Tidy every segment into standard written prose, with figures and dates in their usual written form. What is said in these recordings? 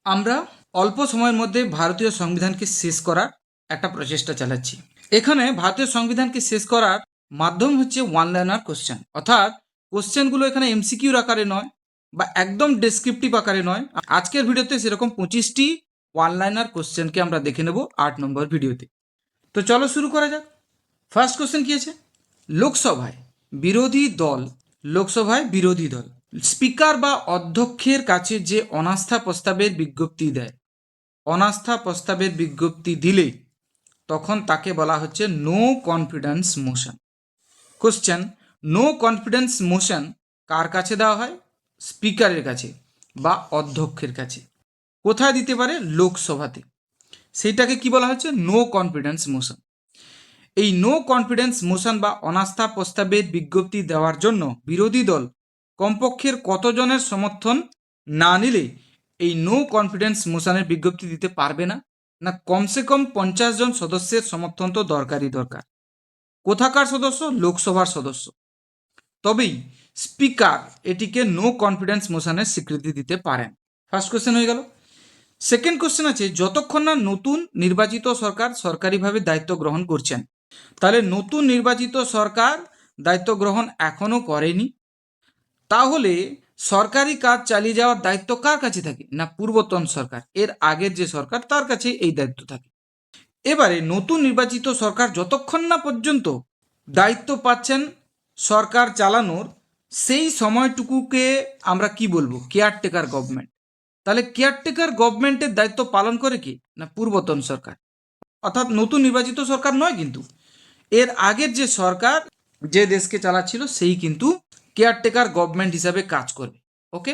আমরা অল্প সময়ের মধ্যে ভারতীয় সংবিধানকে শেষ করার একটা প্রচেষ্টা চালাচ্ছি। এখানে ভারতীয় সংবিধানকে শেষ করার মাধ্যম হচ্ছে ওয়ান লাইনার কোশ্চেন, অর্থাৎ কোশ্চেনগুলো এখানে এমসিকিউর আকারে নয় বা একদম ডেসক্রিপটিভ আকারে নয়। আজকের ভিডিওতে সেরকম 25টি ওয়ান লাইনার কোশ্চেনকে আমরা দেখে নেব 8 নম্বর ভিডিওতে। তো চলো শুরু করা যাক। ফার্স্ট কোশ্চেন কি আছে? লোকসভায় বিরোধী দল লোকসভায় বিরোধী দল স্পিকার বা অধ্যক্ষের কাছে যে অনাস্থা প্রস্তাবের বিজ্ঞপ্তি দেয়, অনাস্থা প্রস্তাবের বিজ্ঞপ্তি দিলে তখন তাকে বলা হচ্ছে no confidence motion. Question, no confidence motion কার কাছে দেওয়া হয়? স্পিকারের কাছে বা অধ্যক্ষের কাছে। কোথায় দিতে পারে? লোকসভাতে। সেইটাকে কি বলা হচ্ছে? No confidence motion. এই নো কনফিডেন্স মোশন বা অনাস্থা প্রস্তাবের বিজ্ঞপ্তি দেওয়ার জন্য বিরোধী দল কমপক্ষের কতজনের সমর্থন না নিলে এই নো কনফিডেন্স মোশনের বিজ্ঞপ্তি দিতে পারবে না? না কমসে কম 50 জন সদস্যের সমর্থন তো দরকারই দরকার। কোথাকার সদস্য? লোকসভার সদস্য। তবেই স্পিকার এটিকে নো কনফিডেন্স মোশনের স্বীকৃতি দিতে পারেন। ফার্স্ট কোশ্চেন হয়ে গেল। সেকেন্ড কোশ্চেন আছে, যতক্ষণ না নতুন নির্বাচিত সরকার সরকারিভাবে দায়িত্ব গ্রহণ করছেন। তাহলে নতুন নির্বাচিত সরকার দায়িত্ব গ্রহণ এখনো করেনি, তাহলে সরকারি কাজ চালিয়ে যাওয়ার দায়িত্ব কার কাছে থাকে? না পূর্বতন সরকার, এর আগের যে সরকার তার কাছে এই দায়িত্ব থাকে। এবারে নতুন নির্বাচিত সরকার যতক্ষণ না পর্যন্ত দায়িত্ব পাচ্ছেন সরকার চালানোর, সেই সময়টুকুকে আমরা কি বলবো? Caretaker government. তাহলে কেয়ারটেকার গভর্নমেন্টের দায়িত্ব পালন করে কি? না পূর্বতন সরকার, অর্থাৎ নতুন নির্বাচিত সরকার নয়, কিন্তু এর আগের যে সরকার যে দেশকে চালাচ্ছিল সেই কিন্তু কেয়ারটেকার গভর্নমেন্ট হিসাবে কাজ করবে। ওকে,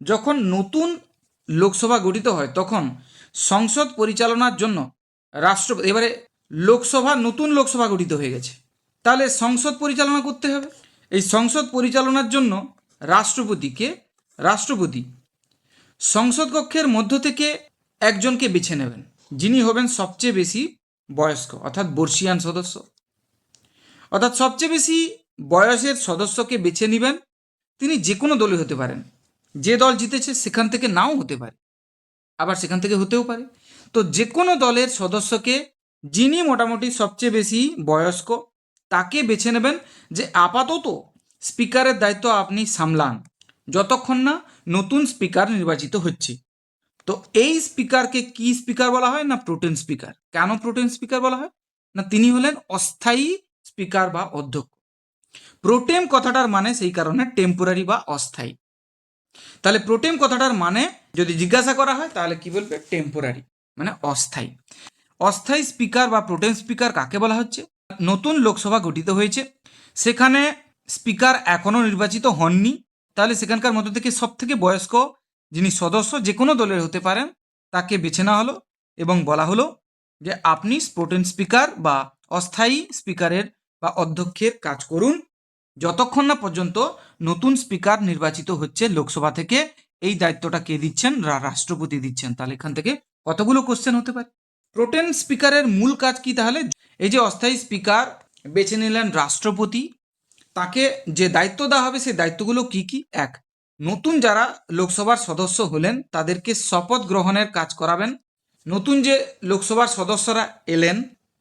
যখন নতুন লোকসভা গঠিত হয় তখন সংসদ পরিচালনার জন্য রাষ্ট্রপতি, এবারে নতুন লোকসভা গঠিত হয়ে গেছে, তাহলে সংসদ পরিচালনা করতে হবে। এই সংসদ পরিচালনার জন্য রাষ্ট্রপতি সংসদ কক্ষের মধ্য থেকে একজনকে বেছে নেবেন, যিনি হবেন সবচেয়ে বেশি বয়স্ক, অর্থাৎ বর্ষিয়ান সদস্য। অর্থাৎ সবচেয়ে বেশি বয়সের সদস্যকে বেছে নেবেন। তিনি যে কোনো দলে হতে পারেন, যে দল জিতেছে সেখান থেকে নাও হতে পারে, আবার সেখান থেকে হতেও পারে। তো যে কোনো দলের সদস্যকে, যিনি মোটামুটি সবচেয়ে বেশি বয়স্ক, তাকে বেছে নেবেন যে আপাতত স্পিকারের দায়িত্ব আপনি সামলান যতক্ষণ না নতুন স্পিকার নির্বাচিত হচ্ছে। তো এই স্পিকারকে কি স্পিকার বলা হয়? না প্রোটেম স্পিকার। কেন প্রোটেম স্পিকার বলা হয়? না তিনি হলেন অস্থায়ী স্পিকার বা অধ্যক্ষ। প্রোটেম কথাটার মানে সেই কারণে টেম্পোরারি বা অস্থায়ী। তাহলে প্রোটেম কথাটার মানে যদি জিজ্ঞাসা করা হয় তাহলে কি বলবে? টেম্পোরারি, মানে অস্থায়ী। অস্থায়ী স্পিকার বা প্রোটেম স্পিকার কাকে বলা হচ্ছে? নতুন লোকসভা গঠিত হয়েছে, সেখানে স্পিকার এখনও নির্বাচিত হননি, তাহলে সেখানকার মধ্যে থেকে সব থেকে বয়স্ক যিনি সদস্য, যে কোনো দলের হতে পারেন, তাকে বেছে নেওয়া হলো এবং বলা হলো যে আপনি প্রোটেম স্পিকার বা অস্থায়ী স্পিকারের বা অধ্যক্ষের কাজ করুন যতক্ষণ না পর্যন্ত নতুন স্পিকার নির্বাচিত হচ্ছে লোকসভা থেকে। এই দায়িত্বটা কে দিচ্ছেন? রাষ্ট্রপতি দিচ্ছেন। তাহলে এখান থেকে কতগুলো কোশ্চেন হতে পারে। প্রোটেম স্পিকারের মূল কাজ কি তাহলে? এই যে অস্থায়ী স্পিকার বেছে নিলেন রাষ্ট্রপতি, তাকে যে দায়িত্ব দেওয়া হবে সেই দায়িত্বগুলো কি কি? এক, নতুন যারা লোকসভার সদস্য হলেন তাদেরকে শপথ গ্রহণের কাজ করাবেন। নতুন যে লোকসভার সদস্যরা এলেন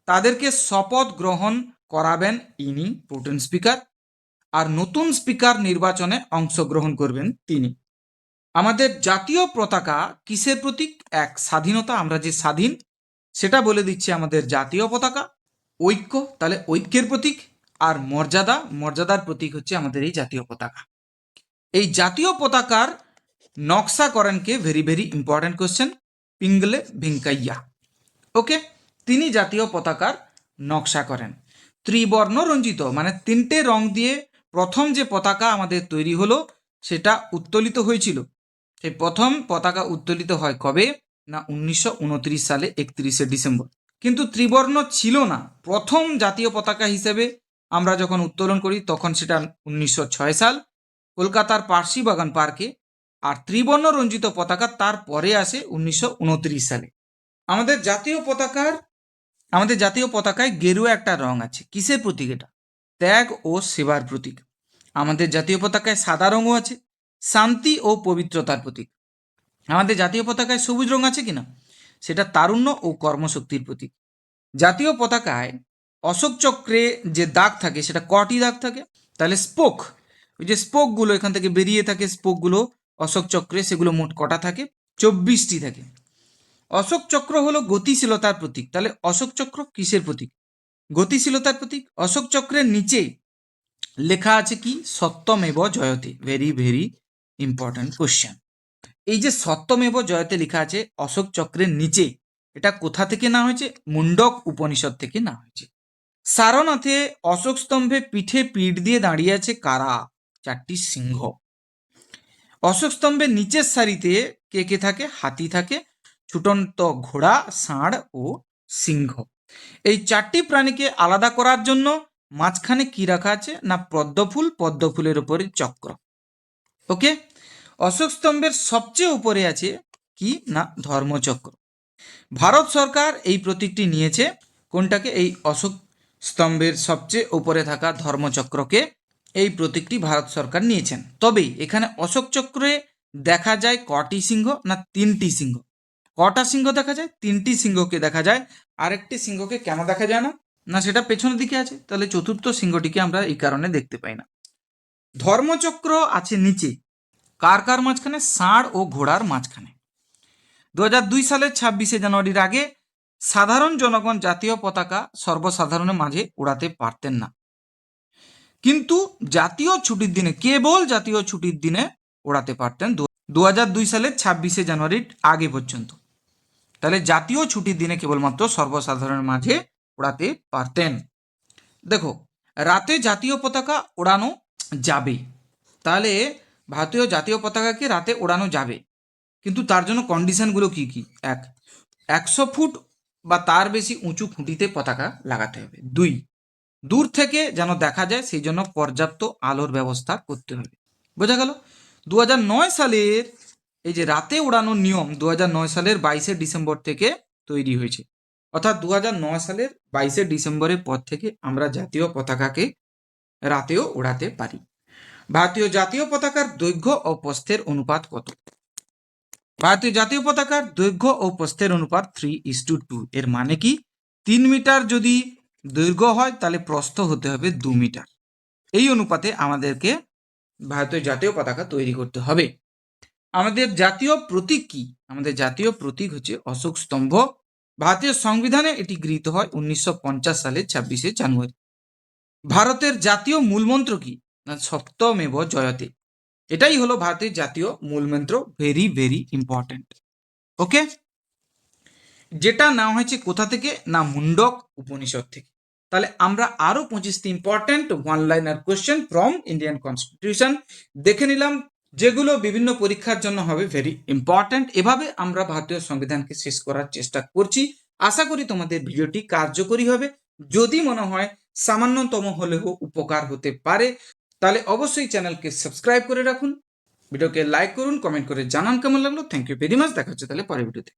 তাদেরকে শপথ গ্রহণ করাবেন ইনি প্রোটেম স্পিকার। আর নতুন স্পিকার নির্বাচনে অংশগ্রহণ করবেন তিনি। আমাদের জাতীয় পতাকা কিসের প্রতীক? এক, স্বাধীনতা, আমরা যে স্বাধীন সেটা বলে দিচ্ছে আমাদের জাতীয় পতাকা। ঐক্য, তাহলে ঐক্যের প্রতীক। আর মর্যাদার প্রতীক হচ্ছে আমাদের এই জাতীয় পতাকা। এই জাতীয় পতাকার নকশা করেন কে? Very very important question, Pingali Venkayya. Okay, তিনি জাতীয় পতাকার নকশা করেন। ত্রিবর্ণ রঞ্জিত, মানে তিনটে রং দিয়ে প্রথম যে পতাকা আমাদের তৈরি হলো সেটা উত্তোলিত হয়েছিল। সেই প্রথম পতাকা উত্তোলিত হয় কবে? না 1929 সালে 31শে ডিসেম্বর। কিন্তু ত্রিবর্ণ ছিল না। প্রথম জাতীয় পতাকা হিসেবে আমরা যখন উত্তোলন করি তখন সেটা 1906 সাল কলকাতার পার্সি বাগান পার্কে। আর ত্রিবর্ণ রঞ্জিত পতাকা তারপরে আসে 1929 সালে। আমাদের জাতীয় পতাকায় গেরুয়া একটা রং আছে, কিসের প্রতীক এটা? ত্যাগ ও সেবার প্রতীক। আমাদের জাতীয় পতাকায় সাদা রঙও আছে, শান্তি ও পবিত্রতার প্রতীক। আমাদের জাতীয় পতাকায় সবুজ রং আছে কিনা, সেটা তারুণ্য ও কর্মশক্তির প্রতীক। জাতীয় পতাকায় অশোক চক্রে যে দাগ থাকে সেটা কটি দাগ থাকে, তাহলে স্পোক, ওই যে স্পোকগুলো এখান থেকে বেরিয়ে থাকে স্পোকগুলো অশোক চক্রে, সেগুলো মোট কটা থাকে, 24টি থাকে। অশোক চক্র হলো গতিশীলতার প্রতীক, তাহলে অশোক চক্র কিসের প্রতীক, গতিশীলতার প্রতীক। অশোক চক্রের নিচে লেখা আছে কি, সত্যমেব Jayate, very very important question. এই যে সত্যমেব জয়তে লেখা আছে অশোক চক্রের নিচে, এটা কোথা থেকে না হয়েছে, মুন্ডক উপনিষদ থেকে না হয়েছে। সারনাথে অশোক স্তম্ভে পিঠে পিঠ দিয়ে দাঁড়িয়ে আছে কারা, 4টি সিংহ। অশোক স্তম্ভের নিচের সারিতে কে কে থাকে, হাতি থাকে, ছুটন্ত ঘোড়া, ষাঁড় ও সিংহ। এই 4টি প্রাণীকে আলাদা করার জন্য মাঝখানে কি রাখা আছে না পদ্মফুল, পদ্মফুলের উপরে চক্র। ওকে, অশোক স্তম্ভের সবচেয়ে উপরে আছে কি না ধর্মচক্র। ভারত সরকার এই প্রতীকটি নিয়েছে, কোনটাকে, এই অশোক স্তম্ভের সবচেয়ে উপরে থাকা ধর্মচক্রকে, এই প্রতীকটি ভারত সরকার নিয়েছেন। তবে এখানে অশোক চক্রে দেখা যায় কটি সিংহ না 3টি সিংহ। কটা সিংহ দেখা যায়, 3টি সিংহকে দেখা যায়। আরেকটি সিংহকে কেন দেখা যায় না, না সেটা পেছনের দিকে আছে, তাহলে চতুর্থ সিংহটিকে আমরা এই কারণে দেখতে পাই না। ধর্মচক্র আছে নিচে, কার কার মাঝখানে, ষাঁড় ও ঘোড়ার মাঝখানে। 2002 সালের 26শে জানুয়ারির আগে সাধারণ জনগণ জাতীয় পতাকা সর্বসাধারণের মাঝে উড়াতে পারতেন না, কিন্তু জাতীয় ছুটির দিনে, কেবল জাতীয় ছুটির দিনে ওড়াতে পারতেন 2002 সালের 26শে জানুয়ারির আগে পর্যন্ত। তাহলে জাতীয় ছুটির দিনে কেবলমাত্র সর্বসাধারণের মাঝে ওড়াতে পারতেন। দেখো, রাতে জাতীয় পতাকা ওড়ানো যাবে, তাহলে ভারতীয় জাতীয় পতাকাকে রাতে ওড়ানো যাবে, কিন্তু তার জন্য কন্ডিশনগুলো কি কি, 100 ফুট বা তার বেশি উঁচু খুঁটিতে পতাকা লাগাতে হবে। 2, দূর থেকে যেন দেখা যায় সেই জন্য পর্যাপ্ত আলোর ব্যবস্থা করতে হবে। বোঝা গেল। 2009 সালের এই যে রাতে ওড়ানোর নিয়ম 2009 সালের 22শে ডিসেম্বর থেকে তৈরি হয়েছে, অর্থাৎ 2009 সালের 22শে ডিসেম্বরের পর থেকে আমরা জাতীয় পতাকাকে রাতেও ওড়াতে পারি। ভারতীয় জাতীয় পতাকার দৈর্ঘ্য ও প্রস্থের অনুপাত কত? ভারতীয় জাতীয় পতাকার দৈর্ঘ্য ও প্রস্থের অনুপাত 3:2। এর মানে কি, 3 মিটার যদি দৈর্ঘ্য হয় তাহলে প্রস্থ হতে হবে 2 মিটার। এই অনুপাতে আমাদেরকে ভারতীয় জাতীয় পতাকা তৈরি করতে হবে। আমাদের জাতীয় প্রতীক কি? আমাদের জাতীয় প্রতীক হচ্ছে অশোক স্তম্ভ। ভারতীয় সংবিধানে এটি গৃহীত হয় 1950 সালের 26শে জানুয়ারি। ভারতের জাতীয় মূলমন্ত্র কি না সত্যমেব জয়তে। এটাই হলো ভারতের জাতীয় মূলমন্ত্র, ভেরি ভেরি ইম্পর্ট্যান্ট। ওকে, যেটা নেওয়া হয়েছে কোথা থেকে না মুন্ডক উপনিষদ থেকে। তাহলে আমরা আরো 25টি important one liner question from Indian constitution দেখে নিলাম, যেগুলো বিভিন্ন পরীক্ষার জন্য হবে ভেরি ইম্পর্ট্যান্ট। এভাবে আমরা ভারতীয় সংবিধানকে শেষ করার চেষ্টা করছি। আশা করি তোমাদের ভিডিওটি কার্যকরী হবে। যদি মনে হয় সামান্যতম হলেও উপকার হতে পারে, তাহলে অবশ্যই চ্যানেলকে সাবস্ক্রাইব করে রাখুন, ভিডিওকে লাইক করুন, কমেন্ট করে জানান কেমন লাগলো। থ্যাংক ইউ ভেরি মাচ, দেখা হচ্ছে তাহলে পরের ভিডিওতে।